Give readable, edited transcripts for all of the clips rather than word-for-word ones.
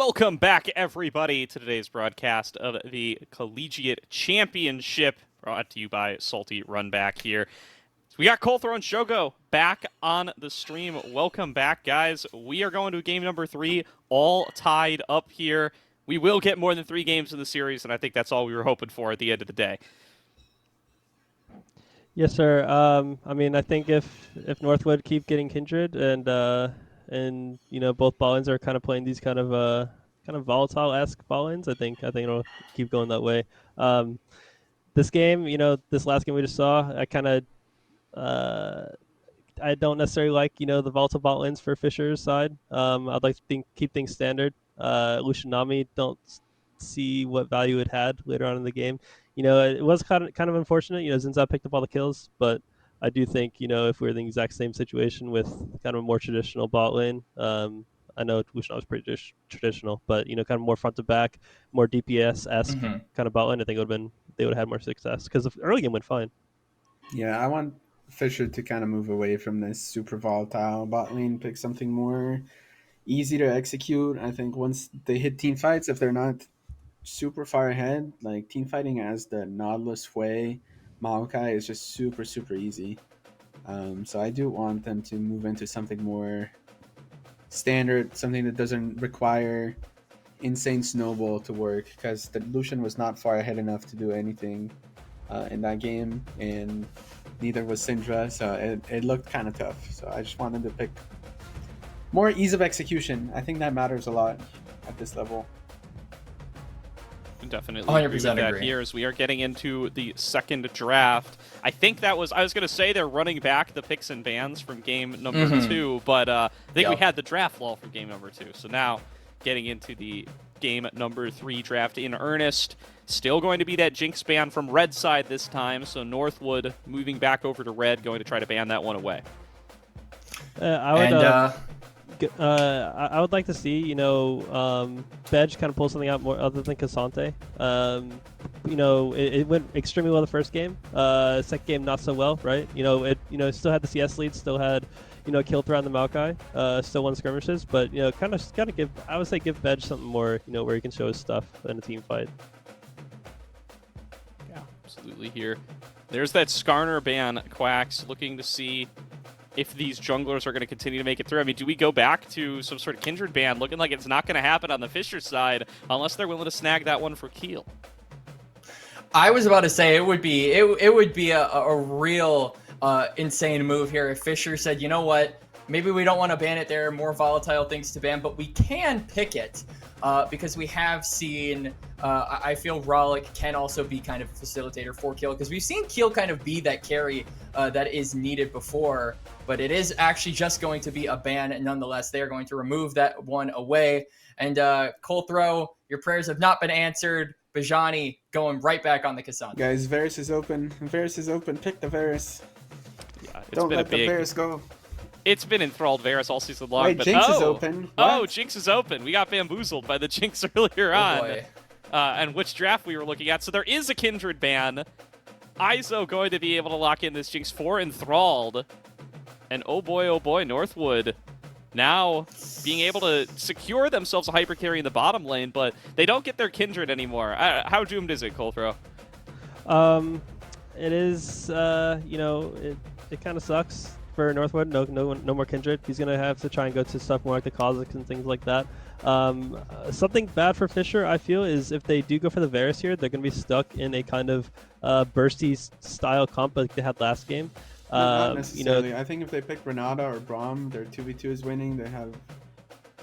Welcome back, everybody, to today's broadcast of the Collegiate Championship, brought to you by Salty Runback here. So we got Colthro and Shogo back on the stream. Welcome back, guys. We are going to game number 3, all tied up here. We will get more than 3 games in the series, and I think that's all we were hoping for at the end of the day. Yes, sir. I mean, I think if Northwood keep getting Kindred and both ball-ins are kind of playing these kind of volatile-esque ball-ins, I think it'll keep going that way. This game, this last game we just saw, uh I don't necessarily like the volatile ball-ins for Fisher's side. I'd like to keep things standard. Lushinami don't see what value it had later on in the game. It was kind of unfortunate. Zinza picked up all the kills, but I do think if we were in the exact same situation with kind of a more traditional bot lane, I know Lushinami was pretty traditional, but kind of more front to back, more DPS esque kind of bot lane, I think they would have had more success because the early game went fine. Yeah, I want Fisher to kind of move away from this super volatile bot lane, pick something more easy to execute. I think once they hit team fights, if they're not super far ahead, like team fighting as the Nautilus way, Maokai is just super, super easy. So I do want them to move into something more standard, something that doesn't require insane snowball to work, because the Lucian was not far ahead enough to do anything in that game, and neither was Syndra, so it looked kind of tough. So I just wanted to pick more ease of execution. I think that matters a lot at this level. Definitely agree with that here as we are getting into the second draft. I think I was going to say they're running back the picks and bans from game number 2, but I think we had the draft law for game number 2. So now getting into the game number 3 draft in earnest. Still going to be that Jinx ban from red side this time, so Northwood moving back over to red, going to try to ban that one away. I would like to see, Bedge kind of pull something out more other than Cassante. It went extremely well the first game. Second game, not so well, right? It still had the CS lead, still had, kill threat on the Maokai, still won skirmishes, but, I would say give Bedge something more, where he can show his stuff in a team fight. Yeah, absolutely here. There's that Skarner ban, Quacks, looking to see if these junglers are going to continue to make it through. I mean, do we go back to some sort of Kindred ban? Looking like it's not going to happen on the Fisher side unless they're willing to snag that one for Keel. I was about to say it would be a real insane move here if Fisher said, you know what, maybe we don't want to ban it. There are more volatile things to ban, but we can pick it because we have seen. I feel Rollick can also be kind of a facilitator for Keel, because we've seen Keel kind of be that carry that is needed before, but it is actually just going to be a ban nonetheless. They are going to remove that one away. And Colthro, your prayers have not been answered. Bajani going right back on the Cassandra. Guys, Varus is open. Varus is open. Pick the Varus. Yeah, Don't let the Varus go. It's been enthralled Varus all season long. Wait, but Jinx is open. What? Oh, Jinx is open. We got bamboozled by the Jinx earlier on. Boy. And which draft we were looking at. So there is a Kindred ban. ISO going to be able to lock in this Jinx for enthralled. And oh boy, Northwood now being able to secure themselves a hyper carry in the bottom lane, but they don't get their Kindred anymore. How doomed is it, Colthro? It is, it kind of sucks for Northwood. No more Kindred. He's gonna have to try and go to stuff more like the Kha'Zix and things like that. Something bad for Fisher, I feel, is if they do go for the Varus here, they're gonna be stuck in a kind of bursty style comp like they had last game. Not necessarily. I think if they pick Renata or Braum, their 2v2 is winning. They have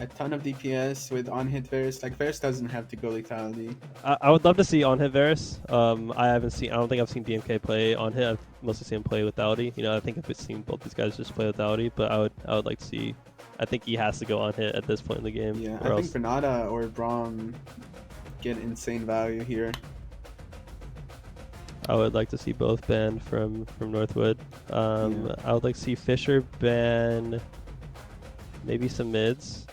a ton of DPS with on-hit Varus. Like, Varus doesn't have to go lethality. I would love to see on-hit Varus. I don't think I've seen DMK play on-hit. I've mostly seen him play lethality. I think I've seen both these guys just play lethality, but I would like to see. I think he has to go on-hit at this point in the game. Yeah, I think Renata or Braum get insane value here. I would like to see both banned from Northwood. I would like to see Fisher ban maybe some mids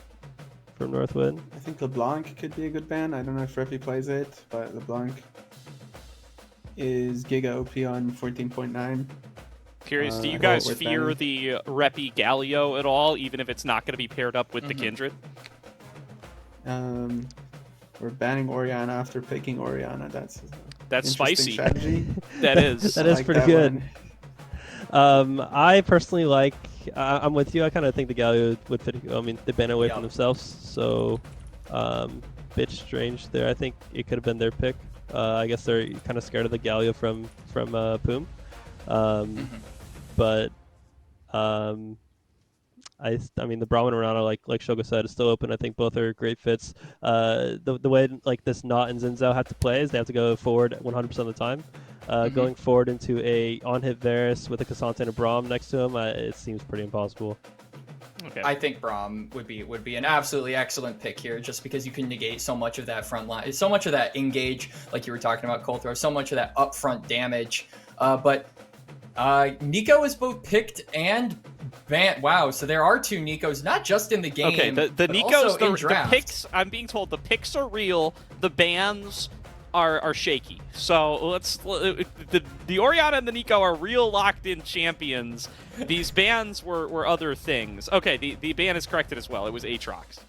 from Northwood. I think LeBlanc could be a good ban. I don't know if Reppy plays it, but LeBlanc is Giga OP on 14.9. Curious, do you guys fear the Reppy Galio at all, even if it's not going to be paired up with the Kindred? We're banning Orianna after picking Orianna. That's spicy. Strategy. That is. That is like pretty that good. one. I personally like. I'm with you. I kind of think the Galio would fit. I mean, they ban away from themselves, so bit strange there. I think it could have been their pick. I guess they're kind of scared of the Galio from Poom, but I mean the Brahmin and Renata, like Shogo said, is still open. I think both are great fits. The way like this Not and Zinzao have to play is they have to go forward 100% of the time. Going forward into a on-hit Varus with a Cassandra and a Braum next to him, it seems pretty impossible. Okay. I think Braum would be an absolutely excellent pick here, just because you can negate so much of that front line, so much of that engage, like you were talking about, Cold Throw, so much of that upfront damage. But Nico is both picked and banned. Wow, so there are 2 Nikos, not just in the game. Okay, the but Nikos, also in the draft. picks. I'm being told the picks are real. The bans are shaky. So the Orianna and the Nico are real locked-in champions. These bans were other things. Okay, the ban is corrected as well. It was Aatrox.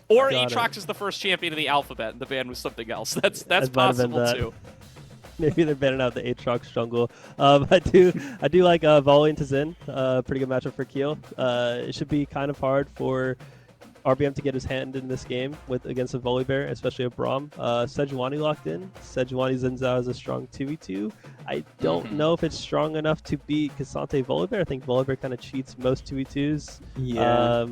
Or Aatrox is the first champion of the alphabet, and the ban was something else. That's possible too. Maybe they're banning out the Aatrox jungle. I do like Volley into Zen. Pretty good matchup for Keel. It should be kind of hard for RBM to get his hand in this game against a Volibear, especially a Braum. Sejuani locked in. Sejuani Zinzao is a strong 2v2. I don't know if it's strong enough to beat Cassante Volibear. I think Volibear kind of cheats most 2v2s. Yeah.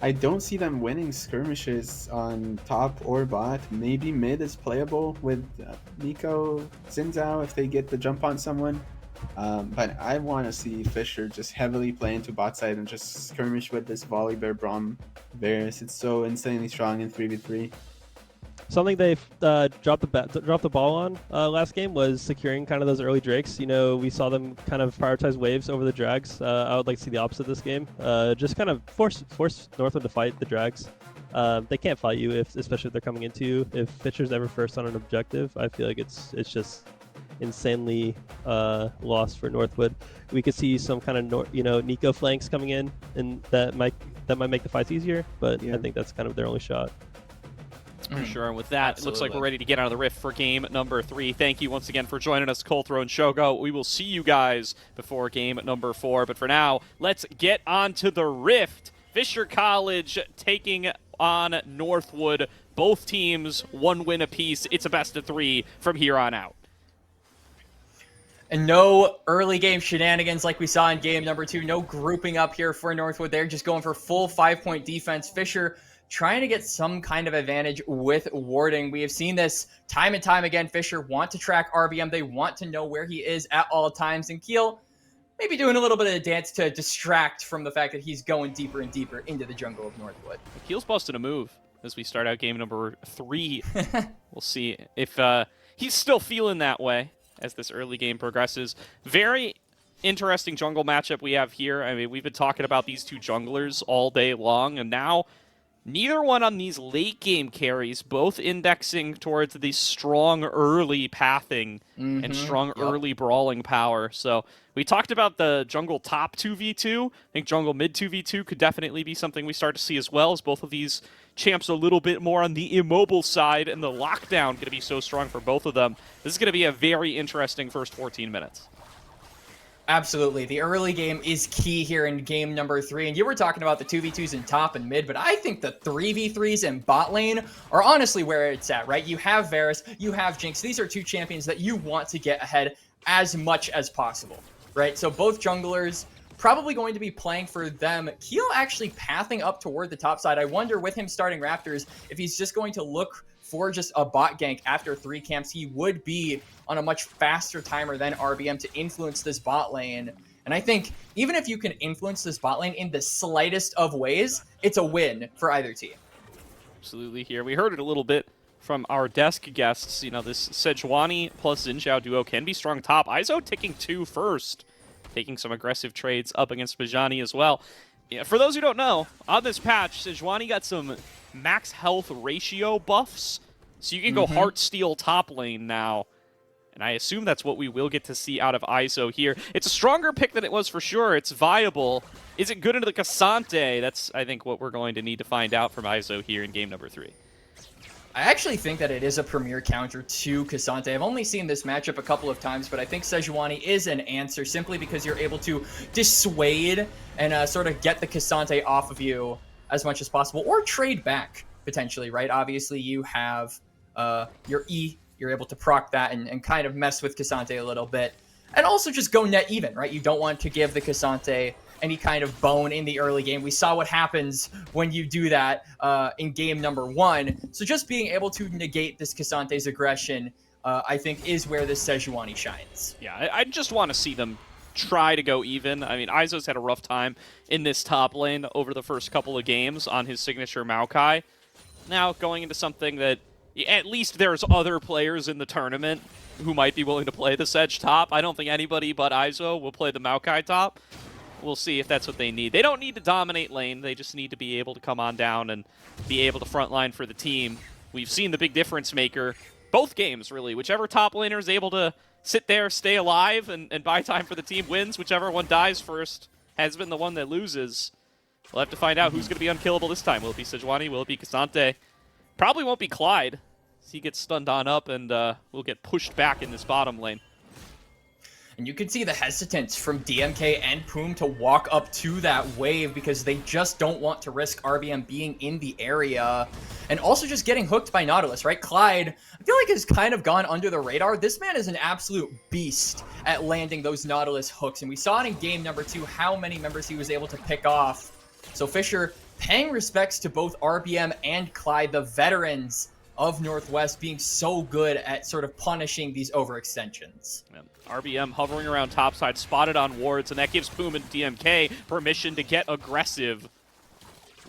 I don't see them winning skirmishes on top or bot. Maybe mid is playable with Nico, Zinzao if they get the jump on someone. But I want to see Fisher just heavily play into bot side and just skirmish with this Volibear Braum Varus. It's so insanely strong in 3v3. Something they've dropped the ball on last game was securing kind of those early drakes. You know, we saw them kind of prioritize waves over the drags. I would like to see the opposite this game. Just kind of force Northwood to fight the drags. They can't fight you especially if they're coming into you. If Fisher's ever first on an objective, I feel like it's just insanely lost for Northwood. We could see some kind of Nico flanks coming in, and that might make the fights easier. But I think that's kind of their only shot. For sure. And with that, it looks like we're ready to get out of the Rift for game number 3. Thank you once again for joining us, Colthrow and Shogo. We will see you guys before game number 4. But for now, let's get on to the Rift. Fisher College taking on Northwood. Both teams 1 win apiece. It's a best of 3 from here on out. And no early game shenanigans like we saw in game number 2. No grouping up here for Northwood. They're just going for full 5-point defense. Fisher trying to get some kind of advantage with warding. We have seen this time and time again. Fisher want to track RBM. They want to know where he is at all times. And Keel maybe doing a little bit of a dance to distract from the fact that he's going deeper and deeper into the jungle of Northwood. Keel's busted a move as we start out game number 3. We'll see if he's still feeling that way as this early game progresses. Very interesting jungle matchup we have here. I mean, we've been talking about these 2 junglers all day long, and now neither one on these late game carries, both indexing towards the strong early pathing and strong early brawling power. So we talked about the jungle top 2v2. I think jungle mid 2v2 could definitely be something we start to see as well, as both of these champs a little bit more on the immobile side, and the lockdown going to be so strong for both of them. This is going to be a very interesting first 14 minutes. Absolutely. The early game is key here in game number 3. And you were talking about the 2v2s in top and mid, but I think the 3v3s in bot lane are honestly where it's at, right? You have Varus, you have Jinx. These are 2 champions that you want to get ahead as much as possible, right? So both junglers probably going to be playing for them. Keel actually pathing up toward the top side. I wonder with him starting Raptors if he's just going to look for just a bot gank after 3 camps. He would be on a much faster timer than RBM to influence this bot lane. And I think even if you can influence this bot lane in the slightest of ways, it's a win for either team. Absolutely here. We heard it a little bit from our desk guests. You know, this Sejuani plus Xin Zhao duo can be strong top. Izo ticking 2 first, taking some aggressive trades up against Bajani as well. Yeah, for those who don't know, on this patch, Sejuani got some max health ratio buffs, so you can go Heart Steel top lane now. And I assume that's what we will get to see out of ISO here. It's a stronger pick than it was for sure. It's viable. Is it good into the Cassante? That's, I think, what we're going to need to find out from ISO here in game number 3. I actually think that it is a premier counter to Cassante. I've only seen this matchup a couple of times, but I think Sejuani is an answer simply because you're able to dissuade and sort of get the Cassante off of you as much as possible, or trade back, potentially, right? Obviously, you have your E. You're able to proc that and kind of mess with Cassante a little bit. And also just go net even, right? You don't want to give the Cassante any kind of bone in the early game. We saw what happens when you do that in game number 1. So just being able to negate this Cassante's aggression, I think, is where this Sejuani shines. Yeah, I just want to see them try to go even. I mean, Izo's had a rough time in this top lane over the first couple of games on his signature Maokai. Now going into something that at least there's other players in the tournament who might be willing to play the Sedge top. I don't think anybody but Izo will play the Maokai top. We'll see if that's what they need. They don't need to dominate lane. They just need to be able to come on down and be able to frontline for the team. We've seen the big difference maker both games, really. Whichever top laner is able to sit there, stay alive, and buy time for the team wins. Whichever one dies first has been the one that loses. We'll have to find out who's going to be unkillable this time. Will it be Sejuani? Will it be Cassante? Probably won't be Clyde. He gets stunned on up and will get pushed back in this bottom lane. And you can see the hesitance from DMK and Poom to walk up to that wave because they just don't want to risk RBM being in the area. And also just getting hooked by Nautilus, right? Clyde, I feel like has kind of gone under the radar. This man is an absolute beast at landing those Nautilus hooks. And we saw it in game number 2, how many members he was able to pick off. So Fisher paying respects to both RBM and Clyde, the veterans of Northwest, being so good at sort of punishing these overextensions. Yeah. RBM hovering around topside, spotted on wards, and that gives Poom and DMK permission to get aggressive.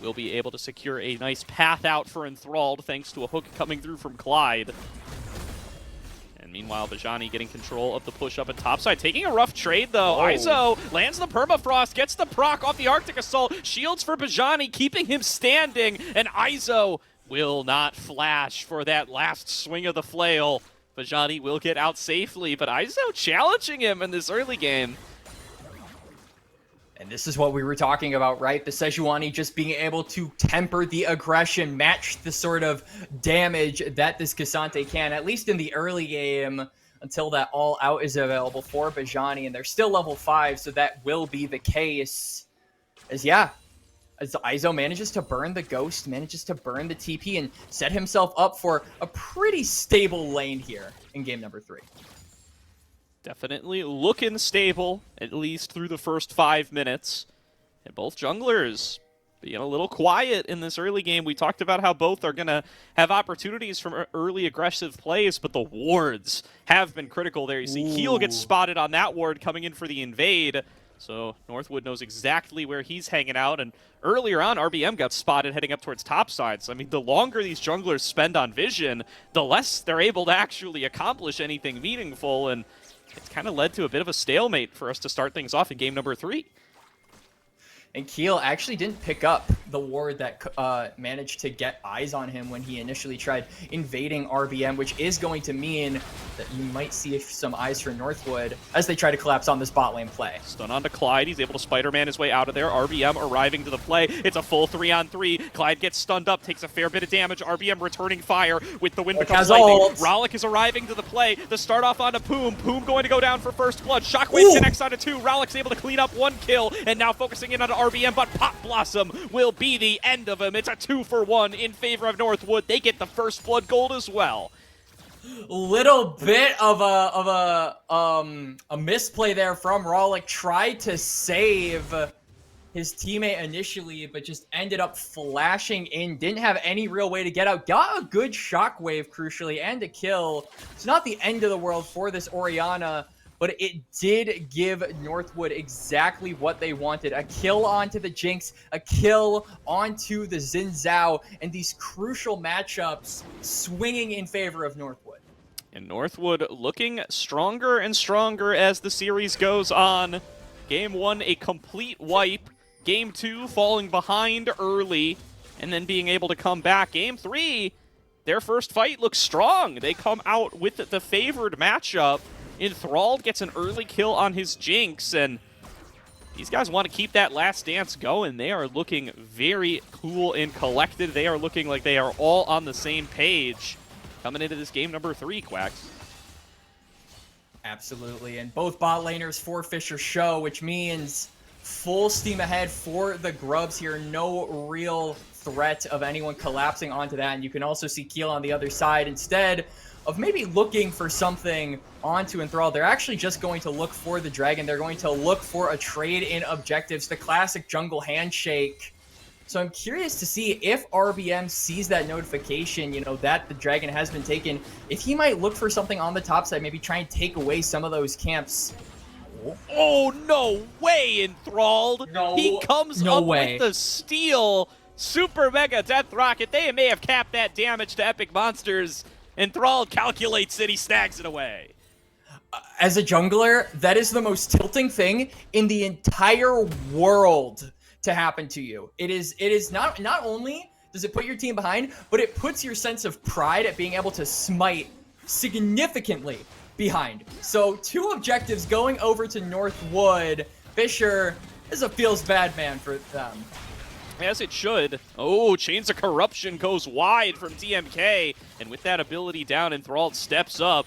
We'll be able to secure a nice path out for Enthralled thanks to a hook coming through from Clyde. And meanwhile, Bajani getting control of the push up at topside, taking a rough trade though. Izo lands the permafrost, gets the proc off the Arctic Assault, shields for Bajani, keeping him standing, and Izo will not flash for that last swing of the flail. Bajani will get out safely, but Izo challenging him in this early game. And this is what we were talking about, right? The Sejuani just being able to temper the aggression, match the sort of damage that this Cassante can, at least in the early game, until that all out is available for Bajani. And they're still level 5, so that will be the case. As Izo manages to burn the Ghost, manages to burn the TP, and set himself up for a pretty stable lane here in game number 3. Definitely looking stable, at least through the first 5 minutes. And both junglers being a little quiet in this early game. We talked about how both are going to have opportunities from early aggressive plays, but the wards have been critical there. You see Heel gets spotted on that ward coming in for the invade. So Northwood knows exactly where he's hanging out, and earlier on, RBM got spotted heading up towards topside. So, I mean, the longer these junglers spend on vision, the less they're able to actually accomplish anything meaningful, and it's kind of led to a bit of a stalemate for us to start things off in game number 3. And Keel actually didn't pick up the ward that managed to get eyes on him when he initially tried invading RBM, which is going to mean that you might see some eyes for Northwood as they try to collapse on this bot lane play. Stun onto Clyde. He's able to Spider-Man his way out of there. RBM arriving to the play. It's a full 3-on-3. Clyde gets stunned up, takes a fair bit of damage. RBM returning fire with the wind becomes lightning. Rollick is arriving to the play. The start off onto Poom. Poom going to go down for first blood. Shockwave connects onto 2. Rollick's able to clean up 1 kill, and now focusing in on RBM, but Pop Blossom will be the end of him. It's a 2-for-1 in favor of Northwood. They get the first blood gold as well. Little bit of a misplay there from Rollick. Tried to save his teammate initially, but just ended up flashing in. Didn't have any real way to get out. Got a good shockwave, crucially, and a kill. It's not the end of the world for this Orianna, but it did give Northwood exactly what they wanted. A kill onto the Jinx, a kill onto the Xin Zhao, and these crucial matchups swinging in favor of Northwood. And Northwood looking stronger and stronger as the series goes on. Game 1, a complete wipe. Game 2, falling behind early, and then being able to come back. Game 3, their first fight looks strong. They come out with the favored matchup. Enthralled gets an early kill on his Jinx, and these guys want to keep that last dance going. They are looking very cool and collected. They are looking like they are all on the same page coming into this game number 3, Quacks. Absolutely, and both bot laners for Fisher show, which means full steam ahead for the Grubs here. No real threat of anyone collapsing onto that, and you can also see CLOL on the other side. Instead of maybe looking for something onto Enthralled, they're actually just going to look for the dragon. They're going to look for a trade in objectives, the classic jungle handshake. So I'm curious to see if RBM sees that notification, you know, that the dragon has been taken, if he might look for something on the top side, maybe try and take away some of those camps. Oh, no way, Enthralled. No, he comes no up way. with the steal. Super Mega Death Rocket. They may have capped that damage to Epic Monsters. Enthralled calculates it. He snags it away. As a jungler, that is the most tilting thing in the entire world to happen to you. It is not only does it put your team behind, but it puts your sense of pride at being able to smite significantly behind. So 2 objectives going over to Northwood. Fisher is a feels bad man for them. As it should. Oh, Chains of Corruption goes wide from DMK. And with that ability down, Enthralled steps up,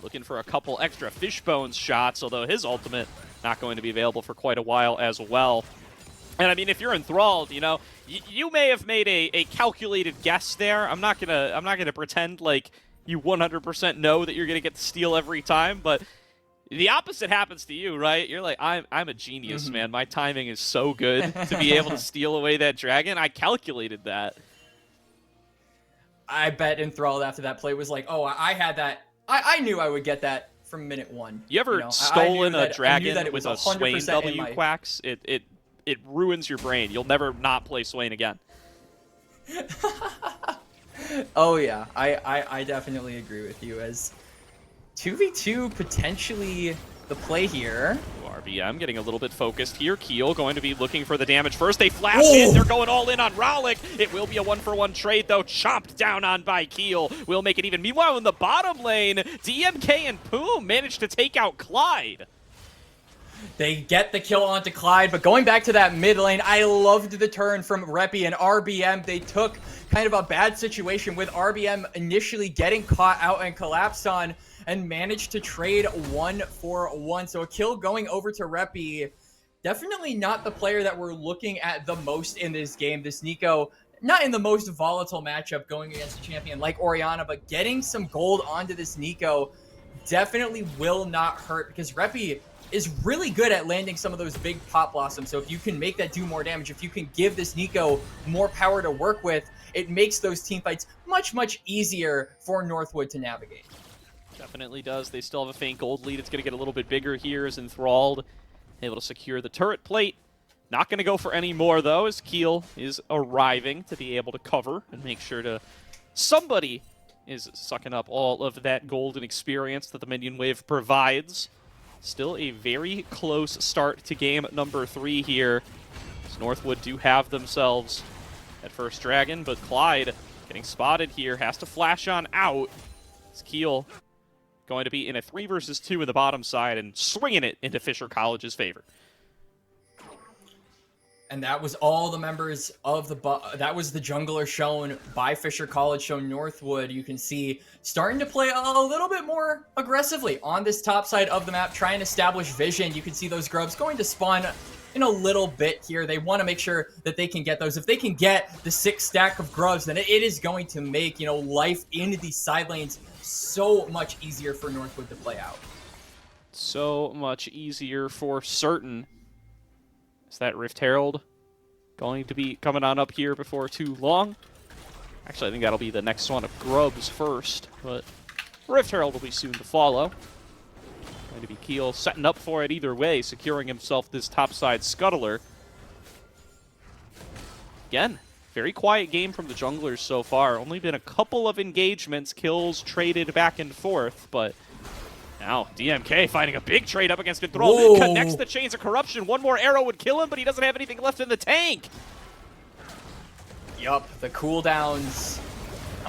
looking for a couple extra Fishbones shots, although his ultimate not going to be available for quite a while as well. And I mean, if you're Enthralled, you know, you may have made a calculated guess there. I'm not gonna pretend like you 100% know that you're gonna get the steal every time, but the opposite happens to you, right? You're like, I'm a genius, man. My timing is so good to be able to steal away that dragon. I calculated that. I bet Enthralled after that play was like, oh, I had that. I knew I would get that from minute 1. You ever know? stolen a dragon that with a Swain W, Quacks? It ruins your brain. You'll never not play Swain again. Oh yeah, I definitely agree with you. As 2v2 potentially the play here. RBM getting a little bit focused here. Keel going to be looking for the damage first. They flash in. They're going all in on Rollick. It will be a 1-for-1 trade, though. Chomped down on by Keel. Will make it even. Meanwhile, in the bottom lane, DMK and Poom managed to take out Clyde. They get the kill onto Clyde, but going back to that mid lane, I loved the turn from Reppy and RBM. They took kind of a bad situation with RBM initially getting caught out and collapsed on, and managed to trade 1-for-1. So a kill going over to Reppy. Definitely not the player that we're looking at the most in this game. This Nico, not in the most volatile matchup going against a champion like Orianna, but getting some gold onto this Nico definitely will not hurt, because Reppy is really good at landing some of those big pop blossoms. So if you can make that do more damage, if you can give this Nico more power to work with, it makes those team fights much, much easier for Northwood to navigate. Definitely does. They still have a faint gold lead. It's going to get a little bit bigger here as Enthralled able to secure the turret plate. Not going to go for any more, though, as Keel is arriving to be able to cover and make sure to... Somebody is sucking up all of that golden experience that the minion wave provides. Still a very close start to game number 3 here. As Northwood do have themselves at first dragon, but Clyde getting spotted here, has to flash on out. As Keel going to be in a 3 versus 2 in the bottom side and swinging it into Fisher College's favor. And that was all the members of that was the jungler shown by Fisher College. So Northwood, you can see, starting to play a little bit more aggressively on this top side of the map, trying to establish vision. You can see those grubs going to spawn in a little bit here. They want to make sure that they can get those. If they can get the 6 stack of grubs, then it is going to make, you know, life in these side lanes so much easier for Northwood to play out. So much easier for certain. Is that Rift Herald going to be coming on up here before too long? Actually, I think that'll be the next one of Grubs first, but Rift Herald will be soon to follow. Going to be Keel setting up for it either way, securing himself this topside scuttler. Again, very quiet game from the junglers so far. Only been a couple of engagements, kills traded back and forth, but now DMK finding a big trade up against Enthralled. Connects the Chains of Corruption. One more arrow would kill him, but he doesn't have anything left in the tank. Yup, the cooldowns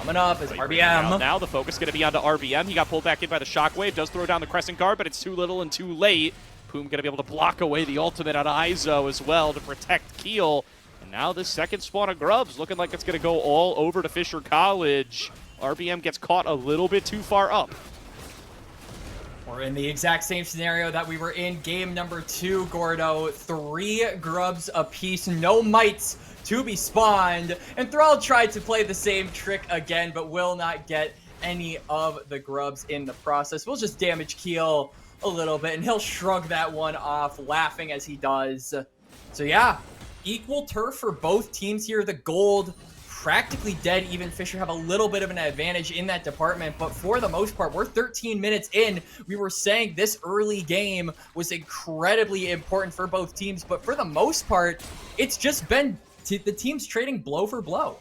Coming up is Now RBM. the focus going to be onto RBM. He got pulled back in by the Shockwave. Does throw down the Crescent Guard, but it's too little and too late. Poom going to be able to block away the ultimate on Izo as well to protect Keel. And now this second spawn of Grubs looking like it's going to go all over to Fisher College. RBM gets caught a little bit too far up. We're in the exact same scenario that we were in game number 2, Gordo. 3 Grubs apiece, no mites to be spawned. And Thrall tried to play the same trick again, but will not get any of the Grubs in the process. We'll just damage Keel a little bit, and he'll shrug that one off, laughing as he does. So yeah, equal turf for both teams here. The gold practically dead. Even Fisher have a little bit of an advantage in that department, but for the most part, we're 13 minutes in. We were saying this early game was incredibly important for both teams, but for the most part, it's just been the teams trading blow for blow.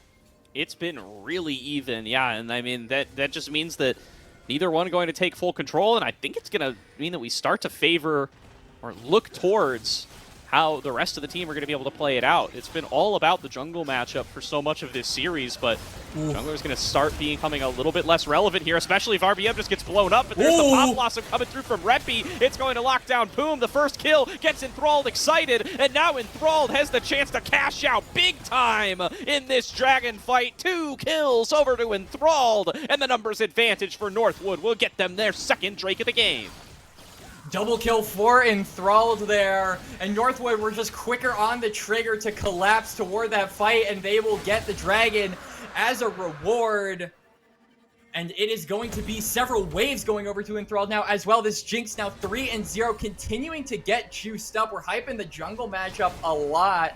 It's been really even, yeah, and I mean, that just means that neither one going to take full control, and I think it's going to mean that we start to favor or look towards how the rest of the team are going to be able to play it out. It's been all about the jungle matchup for so much of this series, but jungler is going to start becoming a little bit less relevant here, especially if RBM just gets blown up. But there's the Pop Blossom coming through from Reppy. It's going to lock down Poom. The first kill gets Enthralled excited, and now Enthralled has the chance to cash out big time in this dragon fight. 2 kills over to Enthralled, and the numbers advantage for Northwood will get them their second Drake of the game. Double kill for Enthralled there, and Northwood were just quicker on the trigger to collapse toward that fight, and they will get the dragon as a reward. And it is going to be several waves going over to Enthralled now as well. This Jinx now 3-0, continuing to get juiced up. We're hyping the jungle matchup a lot,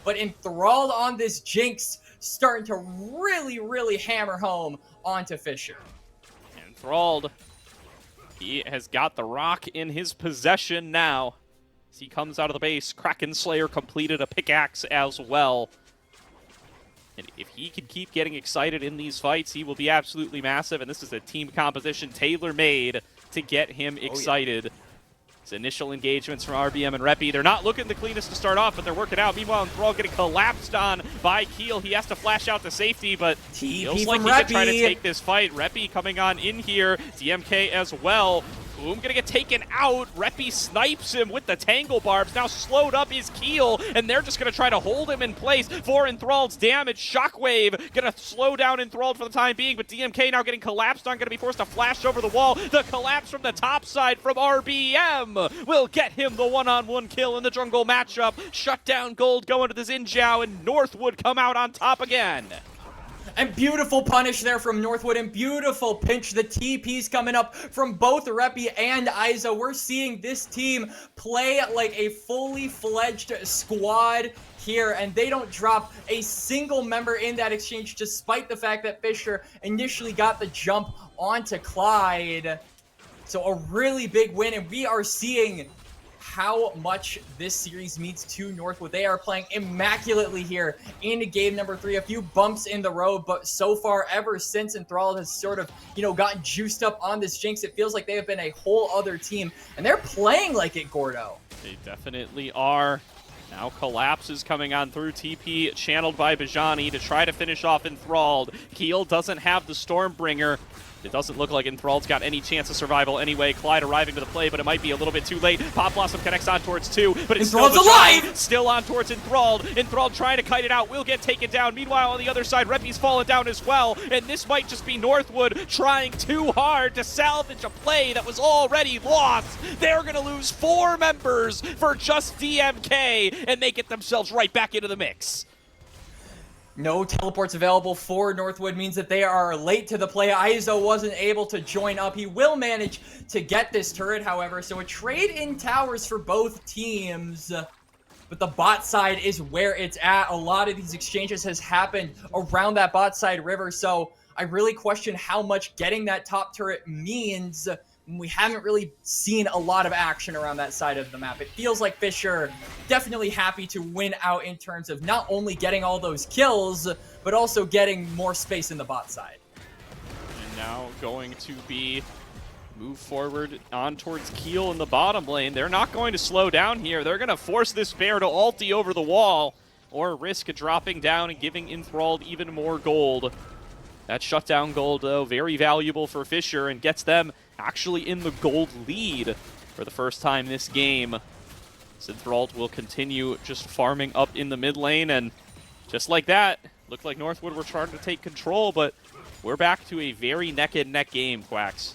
but Enthralled on this Jinx starting to really hammer home onto Fisher. Enthralled, he has got the rock in his possession now. As he comes out of the base, Kraken Slayer completed a pickaxe as well. And if he can keep getting excited in these fights, he will be absolutely massive. And this is a team composition tailor-made to get him excited. His initial engagements from RBM and Reppy, they're not looking the cleanest to start off, but they're working out. Meanwhile, Enthrall getting collapsed on by Keel. He has to flash out to safety, but feels like he can try to take this fight. Reppy coming on in here. DMK as well. Boom, gonna get taken out. Reppy snipes him with the Tangle Barbs. Now slowed up is Keel, and they're just gonna try to hold him in place for Enthralled's damage. Shockwave gonna slow down Enthralled for the time being, but DMK now getting collapsed on, gonna be forced to flash over the wall. The collapse from the top side from RBM will get him the one-on-one kill in the jungle matchup. Shut down Gold going to the Xin Zhao, and Northwood come out on top again. And beautiful punish there from Northwood, and beautiful pinch. The TP's coming up from both Reppy and Izo. We're seeing this team play like a fully fledged squad here, and they don't drop a single member in that exchange, despite the fact that Fisher initially got the jump onto Clyde. So a really big win, and we are seeing how much this series means to Northwood. They are playing immaculately here in game number 3. A few bumps in the road, but so far, ever since Enthralled has sort of, gotten juiced up on this Jinx, it feels like they have been a whole other team, and they're playing like it, Gordo. They definitely are. Now Collapse is coming on through. TP channeled by Bajani to try to finish off Enthralled. Keel doesn't have the Stormbringer. It doesn't look like Enthralled's got any chance of survival anyway. Clyde arriving to the play, but it might be a little bit too late. Pop Blossom connects on towards 2, but it's Enthralled's alive! Still on towards Enthralled. Enthralled trying to kite it out, will get taken down. Meanwhile, on the other side, Reppy's fallen down as well, and this might just be Northwood trying too hard to salvage a play that was already lost. They're going to lose 4 members for just DMK, and they get themselves right back into the mix. No teleports available for Northwood means that they are late to the play. Izo wasn't able to join up. He will manage to get this turret, however, so a trade in towers for both teams. But the bot side is where it's at. A lot of these exchanges has happened around that bot side river, so I really question how much getting that top turret means. We haven't really seen a lot of action around that side of the map. It feels like Fisher definitely happy to win out in terms of not only getting all those kills, but also getting more space in the bot side. And now going to be move forward on towards Keel in the bottom lane. They're not going to slow down here. They're going to force this bear to ulti over the wall or risk dropping down and giving Enthralled even more gold. That shutdown gold, though, very valuable for Fisher and gets them actually in the gold lead for the first time this game. Enthralled will continue just farming up in the mid lane, and just like that, looked like Northwood were trying to take control, but we're back to a very neck-and-neck game, Quacks.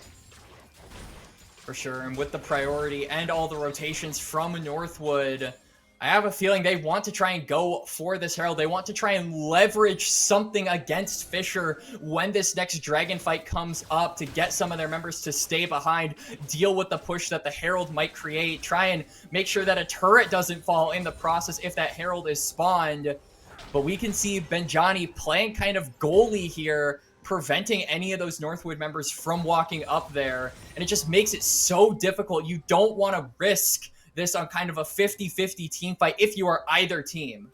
For sure, and with the priority and all the rotations from Northwood, I have a feeling they want to try and go for this Herald. They want to try and leverage something against Fisher when this next Dragon fight comes up to get some of their members to stay behind, deal with the push that the Herald might create, try and make sure that a turret doesn't fall in the process if that Herald is spawned. But we can see Benjani playing kind of goalie here, preventing any of those Northwood members from walking up there. And it just makes it so difficult. You don't want to risk this on kind of a 50-50 team fight if you are either team.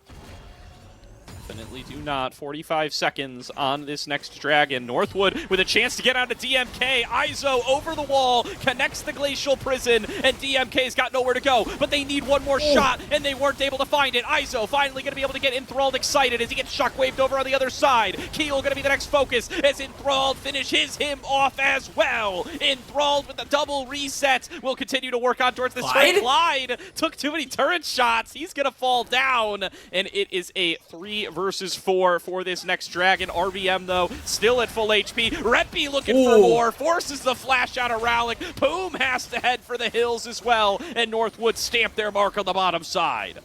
Definitely do not. 45 seconds on this next Dragon. Northwood with a chance to get onto DMK. Izo over the wall, connects the Glacial Prison, and DMK's got nowhere to go. But they need one more shot, and they weren't able to find it. Izo finally going to be able to get Enthralled excited as he gets shockwaved over on the other side. Keel going to be the next focus as Enthralled finishes him off as well. Enthralled with the double reset will continue to work on towards this turret. Clyde took too many turret shots. He's going to fall down, and it is a 3 versus 4 for this next Dragon. RBM, though, still at full HP. Reppy looking for more, forces the flash out of Rowlick. Poom has to head for the hills as well, and Northwood stamp their mark on the bottom side.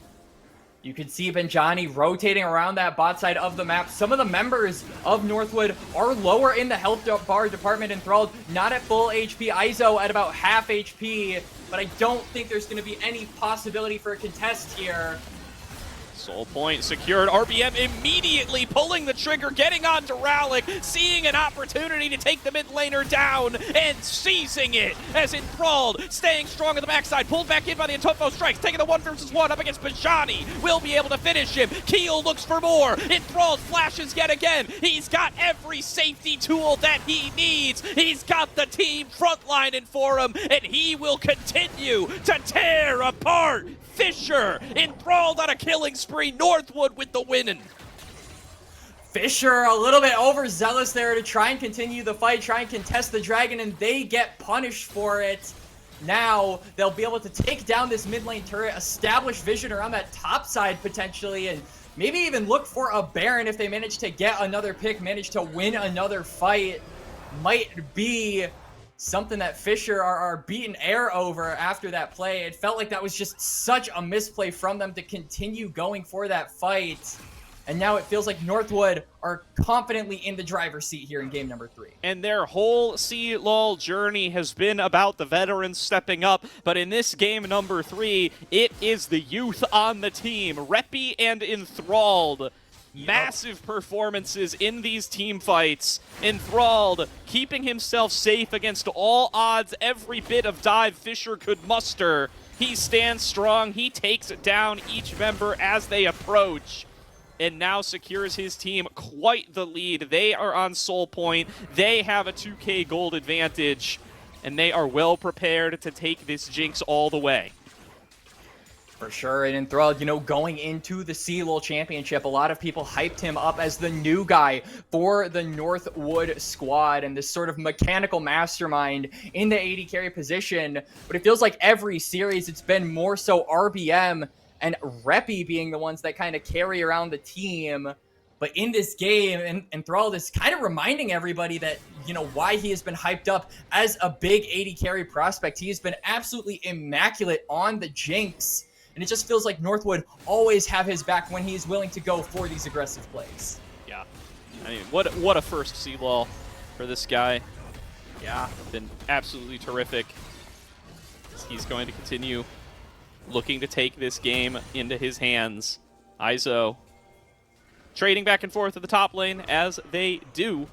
You can see Benjani rotating around that bot side of the map. Some of the members of Northwood are lower in the health bar department. Enthralled, not at full HP. Izo at about half HP, but I don't think there's going to be any possibility for a contest here. Soul point secured. RBM immediately pulling the trigger, getting on to Rowlick, seeing an opportunity to take the mid laner down and seizing it as Enthralled, staying strong on the backside, pulled back in by the Antofo strikes, taking the 1 versus 1 up against Benjani. Will be able to finish him. Keel looks for more. Enthralled flashes yet again. He's got every safety tool that he needs. He's got the team frontlining for him, and he will continue to tear apart Fisher. Enthralled on a killing spree. Northwood with the winning. Fisher a little bit overzealous there to try and continue the fight, try and contest the Dragon, and they get punished for it. Now they'll be able to take down this mid lane turret, establish vision around that top side potentially, and maybe even look for a Baron if they manage to get another pick, manage to win another fight. Might be something that Fisher are beaten air over after that play. It felt like that was just such a misplay from them to continue going for that fight. And now it feels like Northwood are confidently in the driver's seat here in game number 3. And their whole CLOL journey has been about the veterans stepping up, but in this game number 3, it is the youth on the team. Reppy and Enthralled. Massive performances in these team fights. Enthralled keeping himself safe against all odds, every bit of dive Fisher could muster. He stands strong. He takes down each member as they approach, and now secures his team quite the lead. They are on Soul Point. They have a 2K gold advantage, and they are well prepared to take this Jinx all the way. For sure, and Enthralled, you know, going into the CLOL Championship, a lot of people hyped him up as the new guy for the Northwood squad and this sort of mechanical mastermind in the AD carry position. But it feels like every series it's been more so RBM and Reppy being the ones that kind of carry around the team. But in this game, Enthralled is kind of reminding everybody that, you know, why he has been hyped up as a big AD carry prospect. He has been absolutely immaculate on the Jinx. And it just feels like Northwood always have his back when he's willing to go for these aggressive plays. Yeah. I mean, what a first CLOL for this guy. Yeah. Been absolutely terrific. He's going to continue looking to take this game into his hands. Izo trading back and forth at the top lane as they do.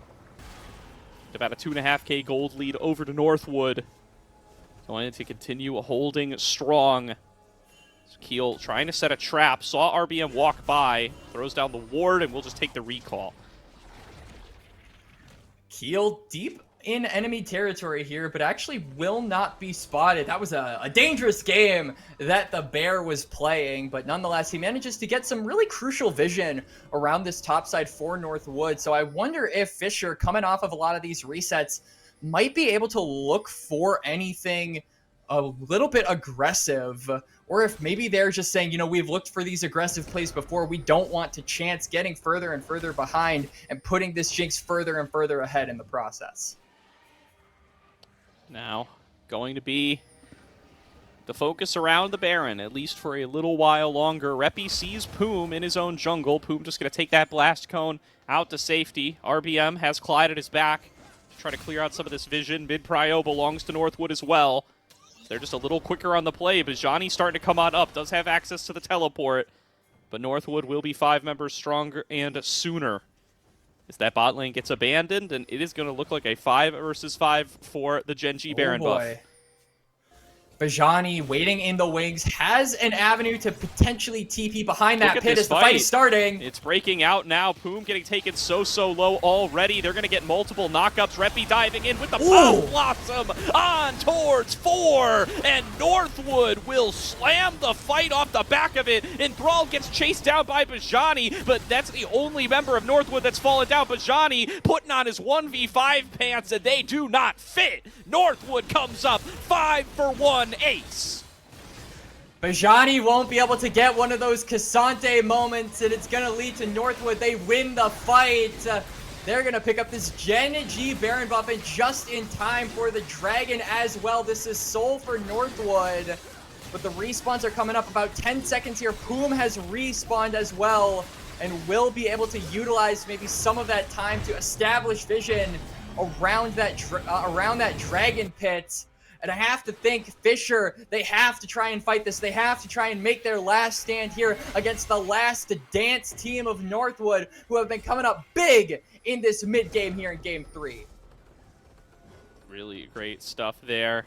About a 2.5K gold lead over to Northwood. Going to continue holding strong. Keel trying to set a trap, saw RBM walk by, throws down the ward, and we'll just take the recall. Keel deep in enemy territory here, but actually will not be spotted. That was a dangerous game that the Bear was playing, but nonetheless, he manages to get some really crucial vision around this top side for Northwood. So I wonder if Fisher, coming off of a lot of these resets, might be able to look for anything a little bit aggressive, or if maybe they're just saying, you know, we've looked for these aggressive plays before. We don't want to chance getting further and further behind and putting this Jinx further and further ahead in the process. Now, going to be the focus around the Baron, at least for a little while longer. Reppy sees Poom in his own jungle. Poom just going to take that blast cone out to safety. RBM has Clyde at his back to try to clear out some of this vision. Mid-prio belongs to Northwood as well. They're just a little quicker on the play, but Johnny's starting to come on up, does have access to the teleport, but Northwood will be 5 members stronger and sooner as that bot lane gets abandoned, and it is going to look like a 5 versus 5 for the Genji Baron buff. Bajani waiting in the wings, has an avenue to potentially TP behind that pit as the fight is starting. It's breaking out now. Poom getting taken so low already. They're going to get multiple knockups. Reppy diving in with the Pop Blossom on towards 4, and Northwood will slam the fight off the back of it. Enthralled gets chased down by Bajani, but that's the only member of Northwood that's fallen down. Bajani putting on his 1v5 pants, and they do not fit. Northwood comes up 5-for-1. Ace. Bajani won't be able to get one of those Cassante moments, and it's going to lead to Northwood. They win the fight. They're going to pick up this Gen G Baron buff, and just in time for the Dragon as well. This is Soul for Northwood, but the respawns are coming up about 10 seconds here. Poom has respawned as well, and will be able to utilize maybe some of that time to establish vision around that Dragon pit. And I have to think Fisher, they have to try and fight this. They have to try and make their last stand here against the last dance team of Northwood, who have been coming up big in this mid-game here in Game 3. Really great stuff there.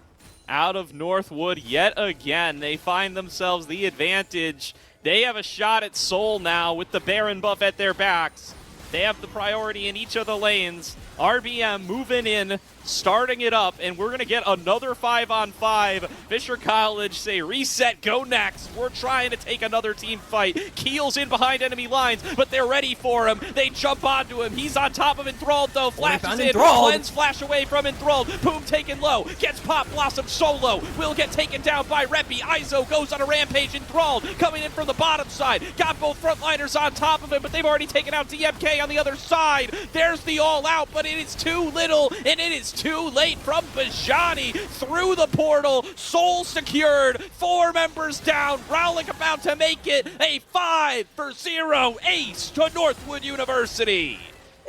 Out of Northwood yet again. They find themselves the advantage. They have a shot at Soul now with the Baron buff at their backs. They have the priority in each of the lanes. RBM moving in, starting it up, and we're going to get another 5-on-5. Fisher College say, reset, go next. We're trying to take another team fight. Keel's in behind enemy lines, but they're ready for him. They jump onto him. He's on top of Enthralled, though. Flashes in. Cleanse flash away from Enthralled. Poom taken low. Gets Pop Blossom solo. Will get taken down by Reppy. Izo goes on a rampage. Enthralled coming in from the bottom side. Got both frontliners on top of him, but they've already taken out DMK on the other side. There's the all-out, but it is too little, and it is too late from Bajani through the portal. Soul secured, 4 members down. Rowling about to make it a 5-for-0 ace to Northwood University.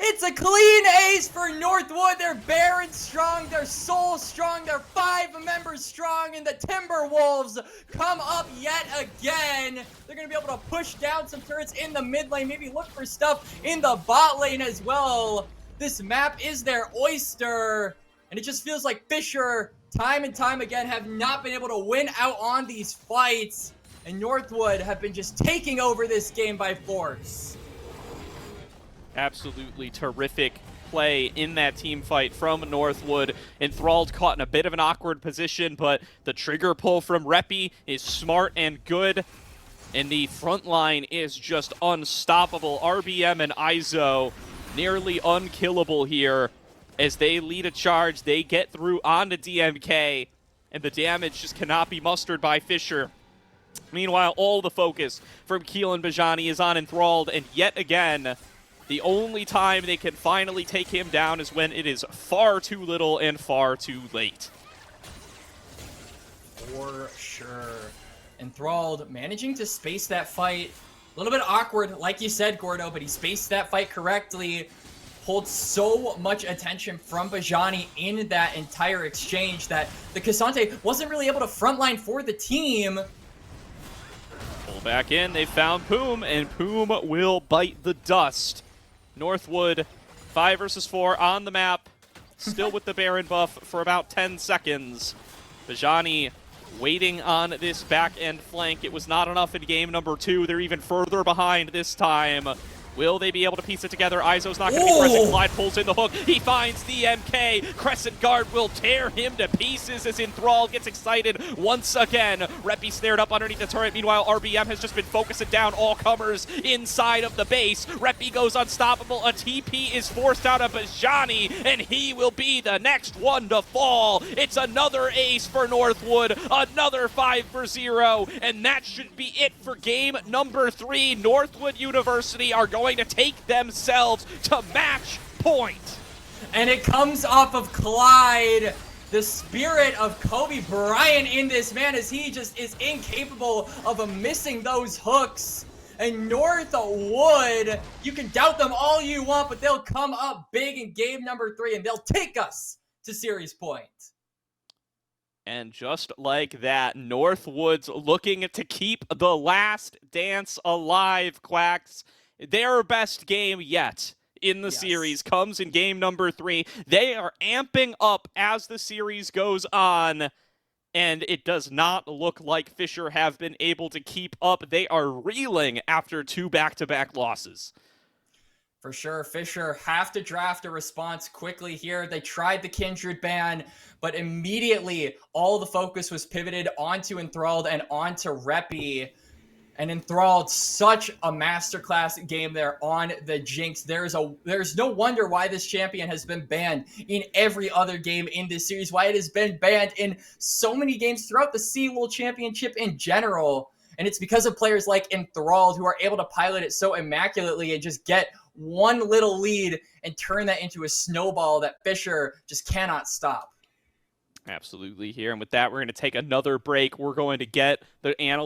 It's a clean ace for Northwood. They're Baron strong, they're Soul strong, they're 5 members strong, and the Timberwolves come up yet again. They're going to be able to push down some turrets in the mid lane, maybe look for stuff in the bot lane as well. This map is their oyster, and it just feels like Fisher, time and time again, have not been able to win out on these fights, and Northwood have been just taking over this game by force. Absolutely terrific play in that team fight from Northwood. Enthralled caught in a bit of an awkward position, but the trigger pull from Reppy is smart and good, and the front line is just unstoppable. RBM and Izo nearly unkillable here as they lead a charge. They get through onto DMK, and the damage just cannot be mustered by Fisher. Meanwhile, all the focus from Keel and Bajani is on Enthralled, and yet again, the only time they can finally take him down is when it is far too little and far too late. For sure. Enthralled managing to space that fight. A little bit awkward, like you said, Gordo, but he spaced that fight correctly. Holds so much attention from Bajani in that entire exchange that the Cassante wasn't really able to frontline for the team. Pull back in, they found Poom, and Poom will bite the dust. Northwood, 5 versus 4 on the map, still with the Baron buff for about 10 seconds. Bajani waiting on this back end flank. It was not enough in game number 2. They're even further behind this time. Will they be able to piece it together? Izo's not going to be present. Clyde pulls in the hook. He finds the MK. Crescent Guard will tear him to pieces as Enthralled gets excited once again. Reppy snared up underneath the turret. Meanwhile, RBM has just been focusing down all comers inside of the base. Reppy goes unstoppable. A TP is forced out of Bajani, and he will be the next one to fall. It's another ace for Northwood, another 5-0, and that should be it for game number 3. Northwood University are going to take themselves to match point. And it comes off of Clyde. The spirit of Kobe Bryant in this man, as he just is incapable of missing those hooks. And Northwood, you can doubt them all you want, but they'll come up big in game number 3, and they'll take us to series point. And just like that, Northwood's looking to keep the last dance alive, Quacks. Their best game yet in the series comes in game number 3. They are amping up as the series goes on, and it does not look like Fisher have been able to keep up. They are reeling after 2 back-to-back losses. For sure, Fisher have to draft a response quickly here. They tried the Kindred ban, but immediately all the focus was pivoted onto Enthralled and onto Reppy. And Enthralled, such a masterclass game there on the Jinx. There's no wonder why this champion has been banned in every other game in this series, why it has been banned in so many games throughout the CLOL Championship in general. And it's because of players like Enthralled who are able to pilot it so immaculately and just get one little lead and turn that into a snowball that Fisher just cannot stop. Absolutely here. And with that, we're going to take another break. We're going to get the analyst